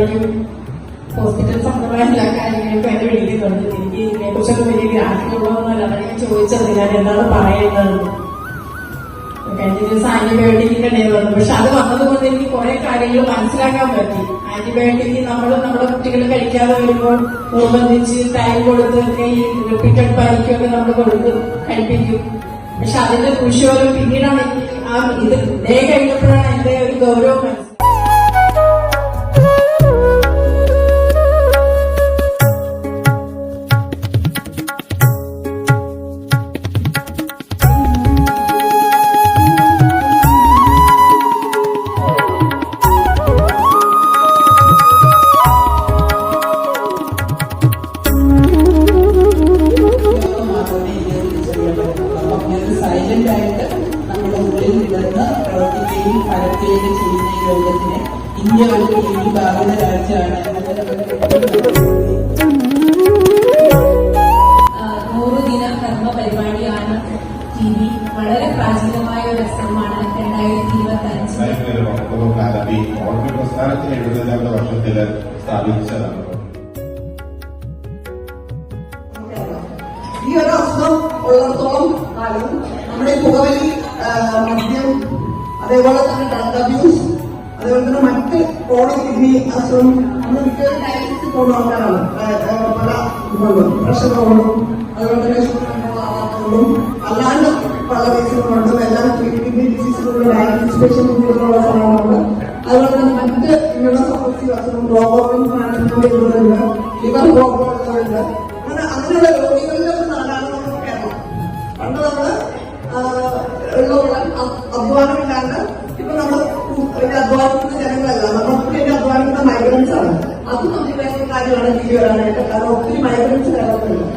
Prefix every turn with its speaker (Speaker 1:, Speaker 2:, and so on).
Speaker 1: പരിപാടിക്കും ഹോസ്പിറ്റൽ സംബന്ധമായ എല്ലാ കാര്യങ്ങൾക്കും എന്നെ വിളിക്കുന്നുണ്ട്. എനിക്ക് ഇതിനെക്കുറിച്ചൊക്കെ വലിയ ഗ്രാഹ്യമുള്ളതൊന്നുമല്ല. അതാണ് ഞാൻ ചോദിച്ചത് ഞാൻ എന്താണ് പറയുന്നത്. കഴിഞ്ഞ ദിവസം ആന്റിബയോട്ടിക്കിന്റെ ഡേ വന്നു. പക്ഷെ അത് വന്നതുകൊണ്ട് എനിക്ക് കുറെ കാര്യങ്ങൾ മനസ്സിലാക്കാൻ പറ്റി. ആന്റിബയോട്ടിക് നമ്മൾ നമ്മുടെ കുട്ടികൾ കഴിക്കാതെ വരുമ്പോൾ നിർബന്ധിച്ച് ടൈം കൊടുത്തൊക്കെ ഈ റിപ്പീറ്റഡ് പാലിക്കൊക്കെ നമ്മൾ കൊടുത്ത് കഴിപ്പിക്കും. പക്ഷെ അതിന്റെ ദൂഷ്യവരും പിന്നീടാണ് എനിക്ക് ആ ഇത് ഡേ കഴിഞ്ഞപ്പോഴാണ് എന്റെ ഒരു ഗൗരവം മനസ്സിലായത്.
Speaker 2: സൈലന്റ് ആയിട്ട് നമ്മുടെ ഉള്ളിൽ നിന്ന് പ്രവർത്തിക്കുകയും ഫലക്കുകയും ചെയ്യുന്ന ഈ രോഗത്തിന് ഇന്ത്യ ഒരു വലിയ ബാധിത രാജ്യമാണ്.
Speaker 3: 100 ദിന കർമ്മ പരിപാടിയാണ് TV. വളരെ പ്രാചീനമായ ഒരു ശ്രമമാണ് 2025
Speaker 4: പ്രസ്ഥാനത്തിന് 70 വർഷത്തിൽ സ്ഥാപിച്ചതാണ്.
Speaker 5: ഈ ഒരു അസുഖം ഉള്ളിടത്തോളം കാലം നമ്മുടെ പുകവലി, മദ്യം, അതേപോലെ തന്നെ ഡ്രഗ് അബ്യൂസ്, അതേപോലെ തന്നെ മറ്റ് ക്രോണിക് കിഡ്നി അസുഖം, നമ്മൾ മിക്കവരും ഡയാലിസിസ് പോകുന്ന ആൾക്കാരാണ്. പല ഇതുകൊണ്ടും പ്രഷറുകൊണ്ടും അതുപോലെ തന്നെ ഷുഗർ ആവാത്തതുകൊണ്ടും അല്ലാണ്ട് പല കേസുകളുണ്ടും എല്ലാം കിഡ്നി ഡിസീസുകളുടെ ഡയാലിസിസ് പേഷ്യന്റുകളുള്ള സ്ഥലങ്ങളുണ്ട്. അതുപോലെ തന്നെ മറ്റ് ഇങ്ങനെയുള്ള സപ്പോർട്ടീവ് അസുഖം, ഗ്ലോബോമിൻ മാനേജ്മെന്റ് ഇതുകളുണ്ട്, ലിവർ പ്രോബ്ലങ്ങളുണ്ട്. അങ്ങനെയുള്ള രോഗികളിലൊക്കെ നാടാണ് നമുക്ക് കേരളം. പണ്ട് നമ്മള് അധ്വാനമില്ലാണ്ട് ഇപ്പൊ നമ്മൾ അധ്വാനിക്കുന്ന ജനങ്ങളല്ല, നമ്മളൊക്കെ അധ്വാനിക്കുന്ന മൈഗ്രൻസ് ആണ്. അത് നമുക്ക് വേണ്ട കാര്യമാണ് TV വരാനായിട്ട്. കാരണം ഒത്തിരി മൈഗ്രൻസ് കേരളത്തിലുണ്ട്.